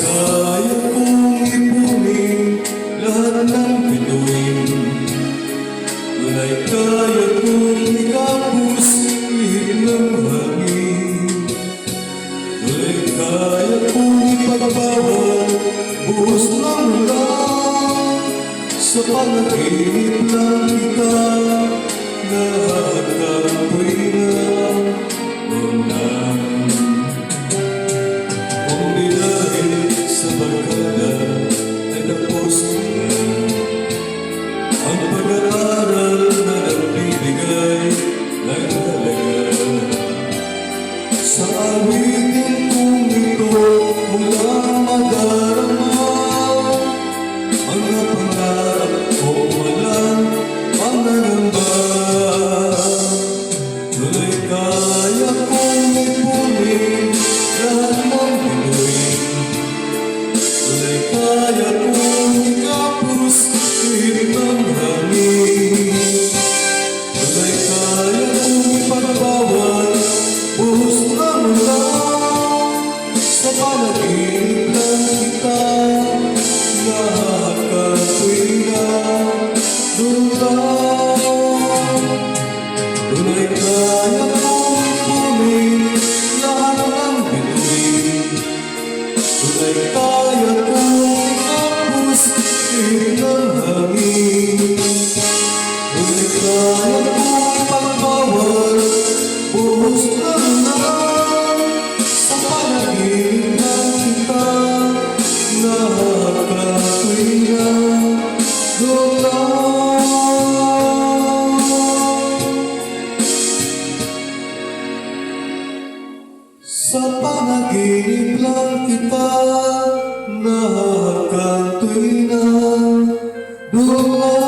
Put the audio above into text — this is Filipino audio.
kaya kong ipunin lahat ng bituin. Tunay kaya kong ikapos ihip ng hangin. Tunay kaya kong ipagbawal buhos ng ulan. Sa panaginip lang kita nakakapoy na noon. Kung di dahil sa barkada ay tapos na ang pag-aaral na nagbibigay ng talaga. Sa awitin kong ito mula madarama, mga pangarap ko walang pangangamba. Tuloy kaya kong ipunin lahat ng bituin. Tuloy kaya kong ikapos ihip ng hangin. Tuloy kaya kong ipagbawal buhos ng ulan. Sa panaginip lang kita nakakapoy na dulan. Tunay kaya kong ipunin lahat ng bituin. Tunay kaya kong ikapos ihip ng hangin. Tunay kaya kong ipagbawal buhos ng ulan. Sa panaginip lang kita nakakapoy na dulan. Sa panaginip lang kita nakakatuloy na dulan.